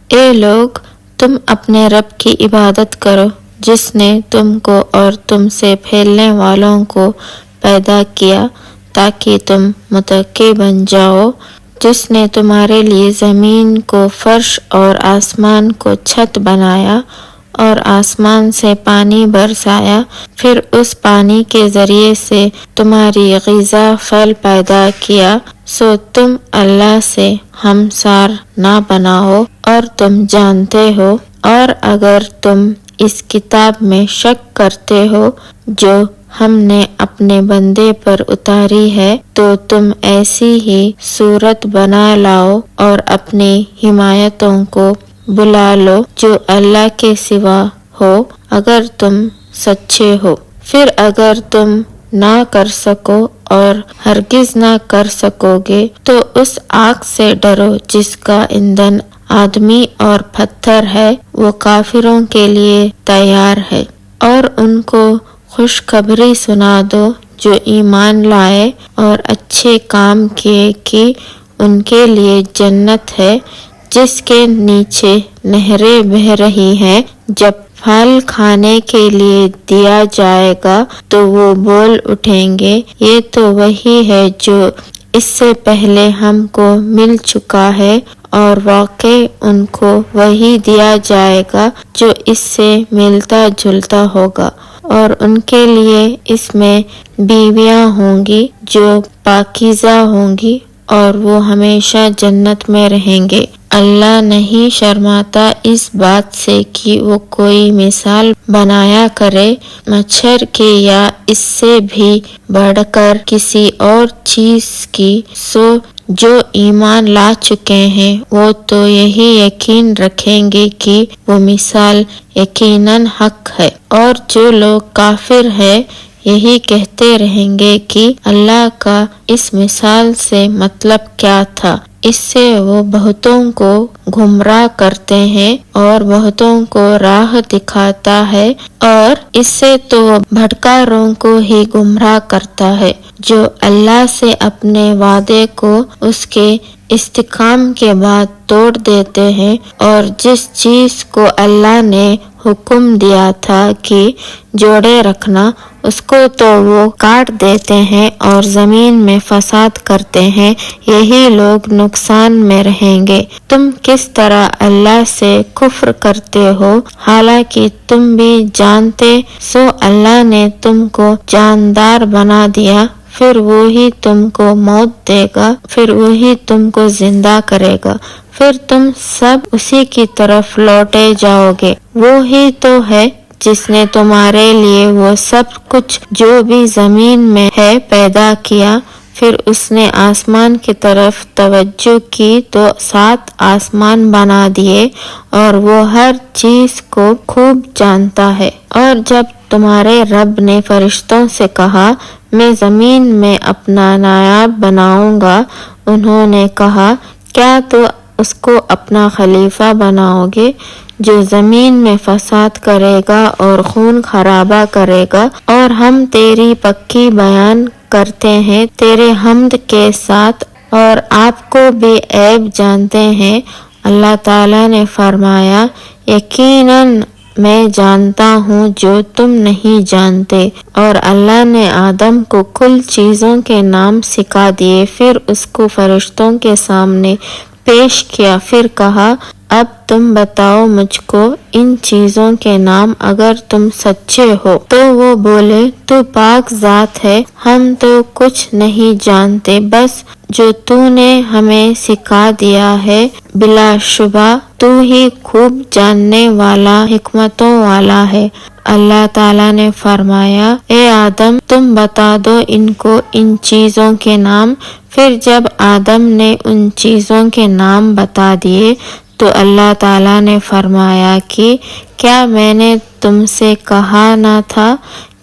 اے لوگ، تم اپنے رب کی عبادت کرو جس نے تم کو اور تم سے پھیلنے والوں کو پیدا کیا تاکہ تم متقی بن جاؤ، جس نے تمہارے لیے زمین کو فرش اور آسمان کو چھت بنایا اور آسمان سے پانی برسایا، پھر اس پانی کے ذریعے سے تمہاری غذا پھل پیدا کیا، سو تم اللہ سے ہمسار نہ بناؤ اور تم جانتے ہو۔ اور اگر تم اس کتاب میں شک کرتے ہو جو ہم نے اپنے بندے پر اتاری ہے، تو تم ایسی ہی صورت بنا لاؤ اور اپنی حمایتوں کو بلا لو جو اللہ کے سوا ہو، اگر تم سچے ہو۔ پھر اگر تم نہ کر سکو اور ہرگز نہ کر سکو گے تو اس آگ سے ڈرو جس کا ایندھن آدمی اور پتھر ہے، وہ کافروں کے لیے تیار ہے۔ اور ان کو خوشخبری سنا دو جو ایمان لائے اور اچھے کام کیے کہ ان کے لیے جنت ہے جس کے نیچے نہریں بہہ رہی ہیں، جب پھل کھانے کے لیے دیا جائے گا تو وہ بول اٹھیں گے، یہ تو وہی ہے جو اس سے پہلے ہم کو مل چکا ہے، اور واقعی ان کو وہی دیا جائے گا جو اس سے ملتا جلتا ہوگا، اور ان کے لیے اس میں بیویاں ہوں گی جو پاکیزہ ہوں گی، اور وہ ہمیشہ جنت میں رہیں گے۔ اللہ نہیں شرماتا اس بات سے کہ وہ کوئی مثال بنایا کرے مچھر کی یا اس سے بھی بڑھ کر کسی اور چیز کی، سو جو ایمان لا چکے ہیں وہ تو یہی یقین رکھیں گے کہ وہ مثال یقیناً حق ہے، اور جو لوگ کافر ہیں یہی کہتے رہیں گے کہ اللہ کا اس مثال سے مطلب کیا تھا۔ اس سے وہ بہتوں کو گمراہ کرتے ہیں اور بہتوں کو راہ دکھاتا ہے، اور اس سے تو وہ بھٹکاروں کو ہی گمراہ کرتا ہے جو اللہ سے اپنے وعدے کو اس کے استحکام کے بعد توڑ دیتے ہیں، اور جس چیز کو اللہ نے حکم دیا تھا کہ جوڑے رکھنا، اس کو تو وہ کاٹ دیتے ہیں اور زمین میں فساد کرتے ہیں، یہی لوگ نقصان میں رہیں گے۔ تم کس طرح اللہ سے کفر کرتے ہو حالانکہ تم بھی جانتے، سو اللہ نے تم کو جاندار بنا دیا، پھر وہی تم کو موت دے گا، پھر وہی تم کو زندہ کرے گا، پھر تم سب اسی کی طرف لوٹے جاؤ گے۔ وہی تو ہے جس نے تمہارے لیے وہ سب کچھ جو بھی زمین میں ہے پیدا کیا، پھر اس نے آسمان کی طرف توجہ کی تو 7 آسمان بنا دیے، اور وہ ہر چیز کو خوب جانتا ہے۔ اور جب تمہارے رب نے فرشتوں سے کہا میں زمین میں اپنا نائب بناؤں گا، انہوں نے کہا کیا تو اس کو اپنا خلیفہ بناؤ گے جو زمین میں فساد کرے گا اور خون خرابہ کرے گا، اور ہم تیری پکی بیان کرتے ہیں تیرے حمد کے ساتھ، اور آپ کو بھی عیب جانتے ہیں۔ اللہ تعالیٰ نے فرمایا یقیناً میں جانتا ہوں جو تم نہیں جانتے، اور اللہ نے آدم کو کل چیزوں کے نام سکھا دیے، پھر اس کو فرشتوں کے سامنے پیش کیا، پھر کہا اب تم بتاؤ مجھ کو ان چیزوں کے نام اگر تم سچے ہو۔ تو وہ بولے تو پاک ذات ہے، ہم تو کچھ نہیں جانتے، بس جو تو نے ہمیں سکھا دیا ہے، بلا شبہ تو ہی خوب جاننے والا حکمتوں والا ہے۔ اللہ تعالیٰ نے فرمایا اے آدم تم بتا دو ان کو ان چیزوں کے نام۔ پھر جب آدم نے ان چیزوں کے نام بتا دیے تو اللہ تعالیٰ نے فرمایا کہ کیا میں نے تم سے کہا نہ تھا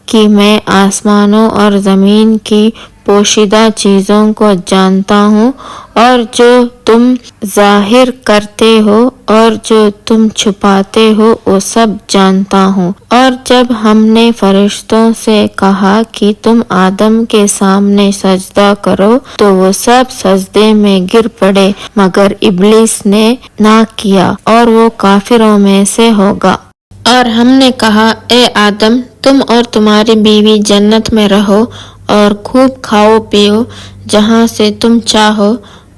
کہ میں آسمانوں اور زمین کی پوشیدہ چیزوں کو جانتا ہوں، اور جو تم ظاہر کرتے ہو اور جو تم چھپاتے ہو وہ سب جانتا ہوں۔ اور جب ہم نے فرشتوں سے کہا کہ تم آدم کے سامنے سجدہ کرو تو وہ سب سجدے میں گر پڑے مگر ابلیس نے نہ کیا اور وہ کافروں میں سے ہوگا۔ اور ہم نے کہا اے آدم، تم اور تمہاری بیوی جنت میں رہو اور خوب کھاؤ پیو جہاں سے تم چاہو،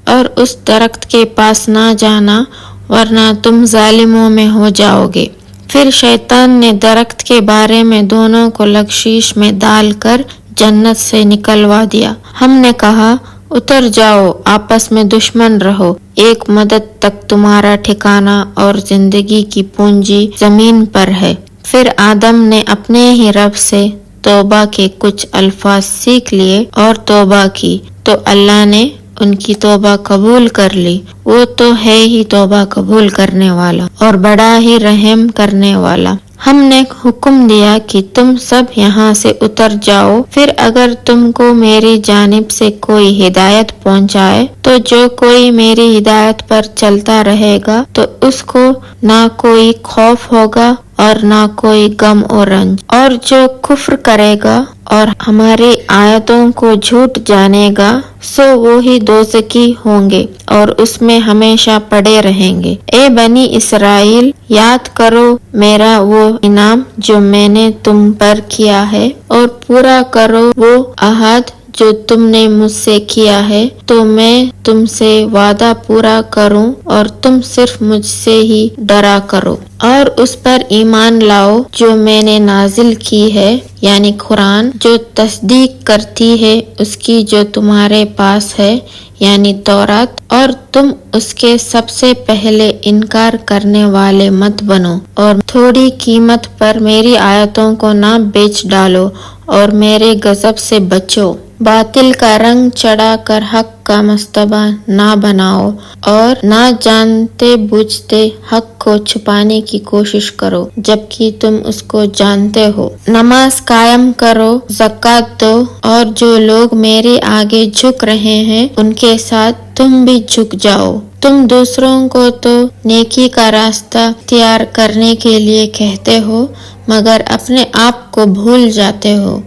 اور اس درخت کے پاس نہ جانا ورنہ تم ظالموں میں ہو جاؤ گے۔ پھر شیطان نے درخت کے بارے میں دونوں کو لغزش میں ڈال کر جنت سے نکلوا دیا۔ ہم نے کہا اتر جاؤ، آپس میں دشمن رہو، ایک مدت تک تمہارا ٹھکانہ اور زندگی کی پونجی زمین پر ہے۔ پھر آدم نے اپنے ہی رب سے توبہ کے کچھ الفاظ سیکھ لیے اور توبہ کی تو اللہ نے ان کی توبہ قبول کر لی۔ وہ تو ہے ہی توبہ قبول کرنے والا اور بڑا ہی رحم کرنے والا۔ ہم نے حکم دیا کہ تم سب یہاں سے اتر جاؤ، پھر اگر تم کو میری جانب سے کوئی ہدایت پہنچائے تو جو کوئی میری ہدایت پر چلتا رہے گا تو اس کو نہ کوئی خوف ہوگا اور نہ کوئی غم اور رنج، اور جو کفر کرے گا اور ہماری آیتوں کو جھوٹ جانے گا سو وہی دوزخی ہوں گے اور اس میں ہمیشہ پڑے رہیں گے۔ اے بنی اسرائیل، یاد کرو میرا وہ انعام جو میں نے تم پر کیا ہے، اور پورا کرو وہ عہد جو تم نے مجھ سے کیا ہے، تو میں تم سے وعدہ پورا کروں اور تم صرف مجھ سے ہی ڈرا کرو، اور اس پر ایمان لاؤ جو میں نے نازل کی ہے، یعنی قرآن، جو تصدیق کرتی ہے اس کی جو تمہارے پاس ہے، یعنی تورات، اور تم اس کے سب سے پہلے انکار کرنے والے مت بنو، اور تھوڑی قیمت پر میری آیتوں کو نہ بیچ ڈالو اور میرے غضب سے بچو۔ باطل کا رنگ چڑھا کر حق کا مصطبہ نہ بناؤ اور نہ جانتے بوجھتے حق کو چھپانے کی کوشش کرو جبکہ تم اس کو جانتے ہو۔ نماز قائم کرو، زکوٰۃ دو، اور جو لوگ میرے آگے جھک رہے ہیں ان کے ساتھ تم بھی جھک جاؤ۔ تم دوسروں کو تو نیکی کا راستہ اختیار کرنے کے لیے کہتے ہو مگر اپنے آپ کو بھول جاتے ہو،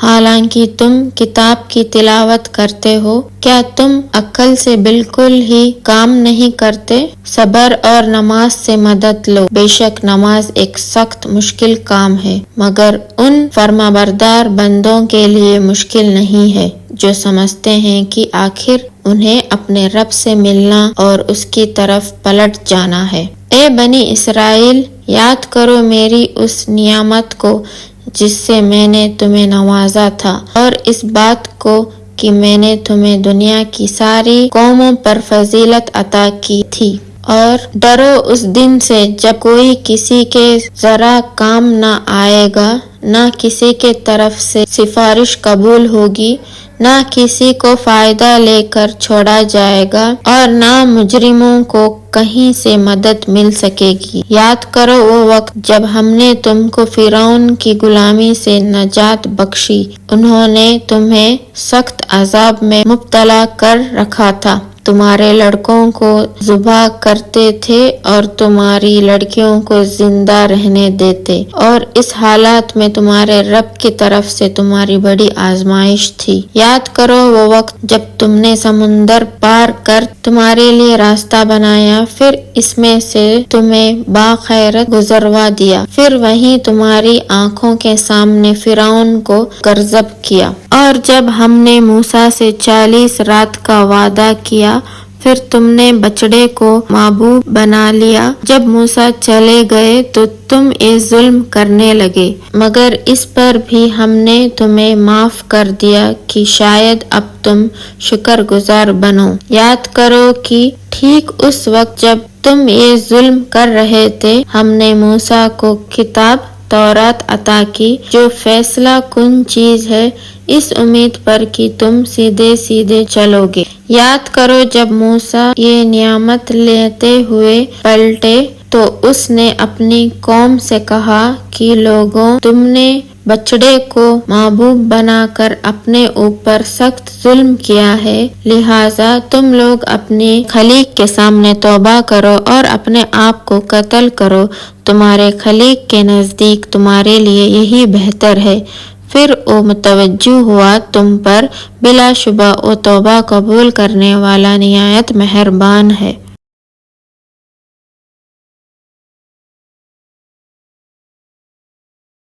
حالانکہ تم کتاب کی تلاوت کرتے ہو۔ کیا تم عقل سے بالکل ہی کام نہیں کرتے؟ صبر اور نماز سے مدد لو، بے شک نماز ایک سخت مشکل کام ہے مگر ان فرمانبردار بندوں کے لیے مشکل نہیں ہے جو سمجھتے ہیں کہ آخر انہیں اپنے رب سے ملنا اور اس کی طرف پلٹ جانا ہے۔ اے بنی اسرائیل، یاد کرو میری اس نعمت کو جس سے میں نے تمہیں نوازا تھا، اور اس بات کو کہ میں نے تمہیں دنیا کی ساری قوموں پر فضیلت عطا کی تھی۔ اور ڈرو اس دن سے جب کوئی کسی کے ذرا کام نہ آئے گا، نہ کسی کے طرف سے سفارش قبول ہوگی، نہ کسی کو فائدہ لے کر چھوڑا جائے گا، اور نہ مجرموں کو کہیں سے مدد مل سکے گی۔ یاد کرو وہ وقت جب ہم نے تم کو فرعون کی غلامی سے نجات بخشی، انہوں نے تمہیں سخت عذاب میں مبتلا کر رکھا تھا، تمہارے لڑکوں کو ذبح کرتے تھے اور تمہاری لڑکیوں کو زندہ رہنے دیتے، اور اس حالات میں تمہارے رب کی طرف سے تمہاری بڑی آزمائش تھی۔ یاد کرو وہ وقت جب تم نے سمندر پار کر تمہارے لیے راستہ بنایا، پھر اس میں سے تمہیں باخیرت گزروا دیا، پھر وہیں تمہاری آنکھوں کے سامنے فرعون کو غرق کیا۔ اور جب ہم نے موسیٰ سے 40 رات کا وعدہ کیا، پھر تم نے بچڑے کو معبود بنا لیا۔ جب موسیٰ چلے گئے تو تم ظلم کرنے لگے، مگر اس پر بھی ہم نے تمہیں معاف کر دیا کہ شاید اب تم شکر گزار بنو۔ یاد کرو کہ ٹھیک اس وقت جب تم یہ ظلم کر رہے تھے، ہم نے موسیٰ کو کتاب تورات عطا کی جو فیصلہ کن چیز ہے، اس امید پر کہ تم سیدھے سیدھے چلو گے۔ یاد کرو جب موسیٰ یہ نعمت لیتے ہوئے پلٹے تو اس نے اپنی قوم سے کہا کہ لوگوں، تم نے بچڑے کو معبود بنا کر اپنے اوپر سخت ظلم کیا ہے، لہٰذا تم لوگ اپنے خالق کے سامنے توبہ کرو اور اپنے آپ کو قتل کرو، تمہارے خالق کے نزدیک تمہارے لیے یہی بہتر ہے۔ پھر وہ متوجہ ہوا تم پر، بلا شبہ وہ توبہ قبول کرنے والا نہایت مہربان ہے۔